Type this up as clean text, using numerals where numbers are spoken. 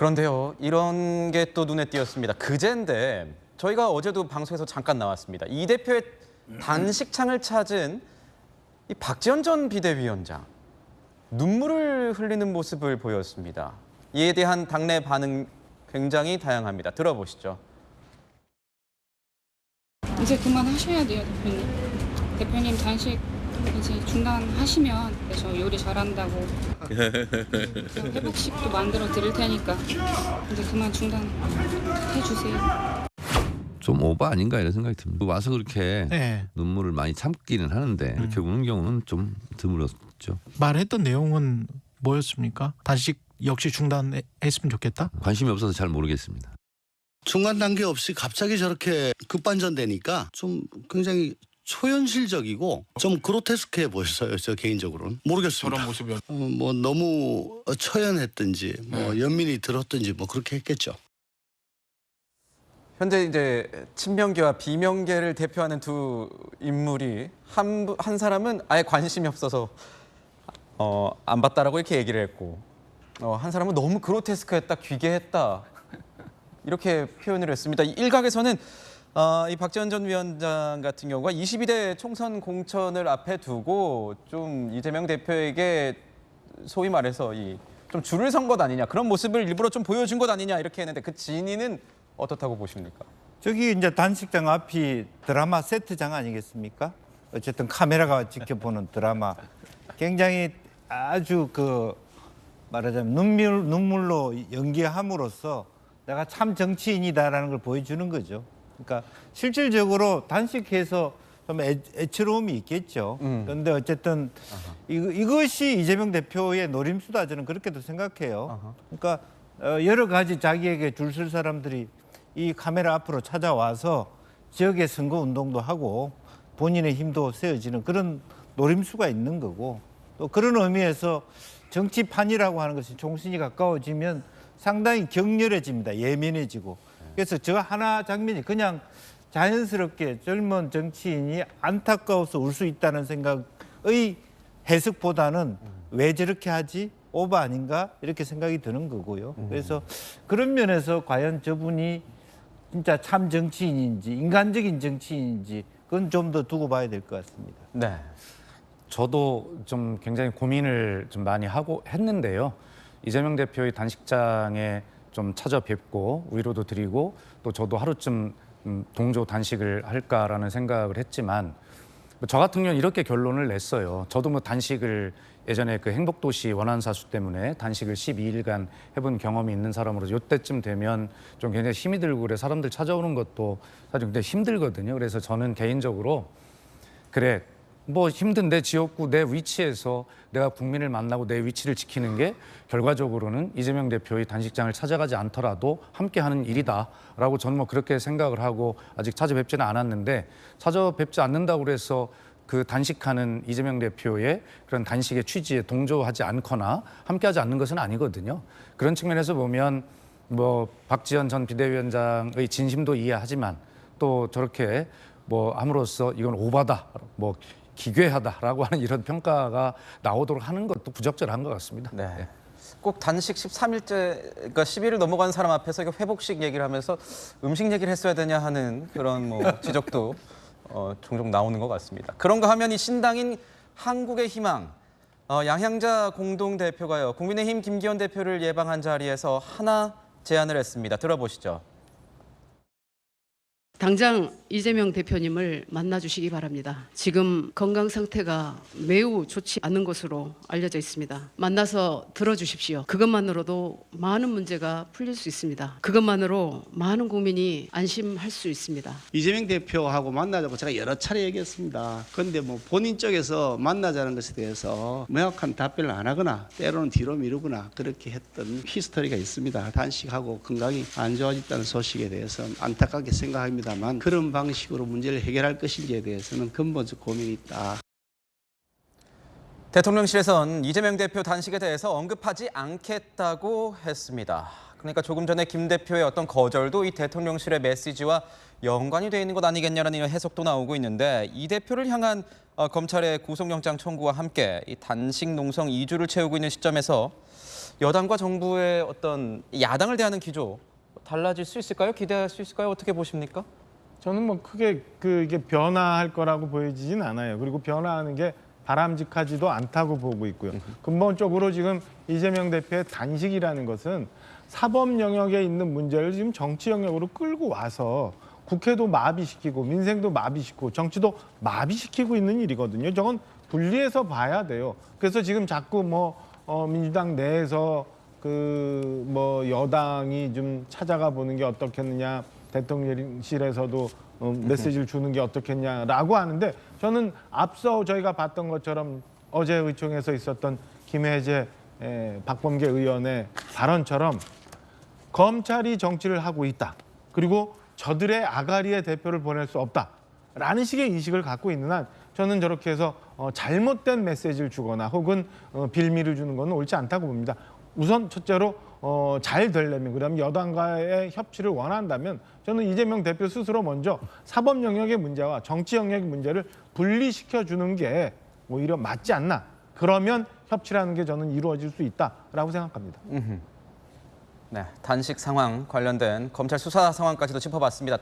그런데요, 이런 게 또 눈에 띄었습니다. 그제인데 저희가 어제도 방송에서 잠깐 나왔습니다. 이 대표의 단식창을 찾은 이 박지원 전 비대위원장, 눈물을 흘리는 모습을 보였습니다. 이에 대한 당내 반응 굉장히 다양합니다. 들어보시죠. 이제 그만하셔야 돼요, 대표님. 대표님 단식 이제 중단하시면 저 요리 잘한다고 회복식도 만들어 드릴 테니까 이제 그만 중단해 주세요. 좀 오버 아닌가 이런 생각이 듭니다. 와서 그렇게 눈물을 많이 참기는 하는데 그렇게 우는 경우는 좀 드물었죠. 말했던 내용은 뭐였습니까? 단식 역시 중단했으면 좋겠다? 관심이 없어서 잘 모르겠습니다. 중간 단계 없이 갑자기 저렇게 급반전되니까 좀 굉장히 초현실적이고 좀 그로테스크해 보였어요. 저 개인적으로는 모르겠습니다. 저런 모습이 뭐 너무 처연했든지 뭐 연민이 들었든지 뭐 그렇게 했겠죠. 현재 이제 친명계와 비명계를 대표하는 두 인물이 한 사람은 아예 관심이 없어서 안 봤다라고 이렇게 얘기를 했고 한 사람은 너무 그로테스크했다, 귀괴했다 이렇게 표현을 했습니다. 일각에서는 이 박지원 전 위원장 같은 경우가 22대 총선 공천을 앞에 두고 좀 이재명 대표에게 소위 말해서 좀 줄을 선 것 아니냐, 그런 모습을 일부러 좀 보여준 것 아니냐 이렇게 했는데 그 진위는 어떻다고 보십니까? 저기 이제 단식장 앞이 드라마 세트장 아니겠습니까? 어쨌든 카메라가 지켜보는 드라마. 굉장히 아주 말하자면 눈물로 연기함으로써 내가 참 정치인이다라는 걸 보여주는 거죠. 그러니까 실질적으로 단식해서 좀 애처로움이 있겠죠. 그런데 어쨌든 이것이 이재명 대표의 노림수다, 저는 그렇게도 생각해요. 그러니까 여러 가지 자기에게 줄 설 사람들이 이 카메라 앞으로 찾아와서 지역의 선거 운동도 하고 본인의 힘도 세워지는 그런 노림수가 있는 거고, 또 그런 의미에서 정치판이라고 하는 것이 총선이 가까워지면 상당히 격렬해집니다. 예민해지고. 그래서 저 하나 장면이 그냥 자연스럽게 젊은 정치인이 안타까워서 울 수 있다는 생각의 해석보다는 왜 저렇게 하지? 오버 아닌가? 이렇게 생각이 드는 거고요. 그래서 그런 면에서 과연 저분이 진짜 참 정치인인지 인간적인 정치인인지 그건 좀 더 두고 봐야 될 것 같습니다. 네. 저도 좀 굉장히 고민을 좀 많이 하고 했는데요. 이재명 대표의 단식장에 좀 찾아뵙고 위로도 드리고 또 저도 하루쯤 동조 단식을 할까라는 생각을 했지만 저 같은 경우는 이렇게 결론을 냈어요. 저도 뭐 단식을 예전에 그 행복도시 원한사수 때문에 단식을 12일간 해본 경험이 있는 사람으로서 이때쯤 되면 좀 굉장히 힘이 들고 그래 사람들 찾아오는 것도 사실 굉장히 힘들거든요. 그래서 저는 개인적으로 그래 뭐 힘든데 지역구 내 위치에서 내가 국민을 만나고 내 위치를 지키는 게 결과적으로는 이재명 대표의 단식장을 찾아가지 않더라도 함께하는 일이다라고 저는 뭐 그렇게 생각을 하고 아직 찾아뵙지는 않았는데 찾아뵙지 않는다고 그래서 그 단식하는 이재명 대표의 그런 단식의 취지에 동조하지 않거나 함께하지 않는 것은 아니거든요. 그런 측면에서 보면 뭐 박지원 전 비대위원장의 진심도 이해하지만 또 저렇게 뭐 함으로써 이건 오바다, 뭐 기괴하다라고 하는 이런 평가가 나오도록 하는 것도 부적절한 것 같습니다. 네. 꼭 단식 13일째, 그러니까 10일을 넘어간 사람 앞에서 회복식 얘기를 하면서 음식 얘기를 했어야 되냐 하는 그런 뭐 지적도 종종 나오는 것 같습니다. 그런가 하면 이 신당인 한국의 희망, 양향자 공동대표가요, 국민의힘 김기현 대표를 예방한 자리에서 하나 제안을 했습니다. 들어보시죠. 당장 이재명 대표님을 만나주시기 바랍니다. 지금 건강 상태가 매우 좋지 않은 것으로 알려져 있습니다. 만나서 들어주십시오. 그것만으로도 많은 문제가 풀릴 수 있습니다. 그것만으로 많은 국민이 안심할 수 있습니다. 이재명 대표하고 만나자고 제가 여러 차례 얘기했습니다. 그런데 뭐 본인 쪽에서 만나자는 것에 대해서 명확한 답변을 안 하거나 때로는 뒤로 미루거나 그렇게 했던 히스토리가 있습니다. 단식하고 건강이 안 좋아졌다는 소식에 대해서는 안타깝게 생각합니다. 다만 그런 방식으로 문제를 해결할 것인지에 대해서는 근본적 고민이 있다. 대통령실에선 이재명 대표 단식에 대해서 언급하지 않겠다고 했습니다. 그러니까 조금 전에 김 대표의 어떤 거절도 이 대통령실의 메시지와 연관이 돼 있는 것 아니겠냐라는 해석도 나오고 있는데, 이 대표를 향한 검찰의 구속영장 청구와 함께 이 단식 농성 2주를 채우고 있는 시점에서 여당과 정부의 어떤 야당을 대하는 기조 달라질 수 있을까요? 기대할 수 있을까요? 어떻게 보십니까? 저는 뭐 크게 이게 변화할 거라고 보이지진 않아요. 그리고 변화하는 게 바람직하지도 않다고 보고 있고요. 근본적으로 지금 이재명 대표의 단식이라는 것은 사법 영역에 있는 문제를 지금 정치 영역으로 끌고 와서 국회도 마비시키고 민생도 마비시키고 정치도 마비시키고 있는 일이거든요. 저건 분리해서 봐야 돼요. 그래서 지금 자꾸 민주당 내에서 여당이 좀 찾아가 보는 게 어떻겠느냐, 대통령실에서도 메시지를 주는 게 어떻겠냐라고 하는데, 저는 앞서 저희가 봤던 것처럼 어제 의총에서 있었던 김혜재 박범계 의원의 발언처럼 검찰이 정치를 하고 있다. 그리고 저들의 아가리의 대표를 보낼 수 없다라는 식의 인식을 갖고 있는 한 저는 저렇게 해서 잘못된 메시지를 주거나 혹은 빌미를 주는 건 옳지 않다고 봅니다. 우선 첫째로 잘 되려면, 그다음 여당과의 협치를 원한다면 저는 이재명 대표 스스로 먼저 사법 영역의 문제와 정치 영역의 문제를 분리시켜 주는 게 오히려 맞지 않나. 그러면 협치라는 게 저는 이루어질 수 있다라고 생각합니다. 네, 단식 상황 관련된 검찰 수사 상황까지도 짚어봤습니다.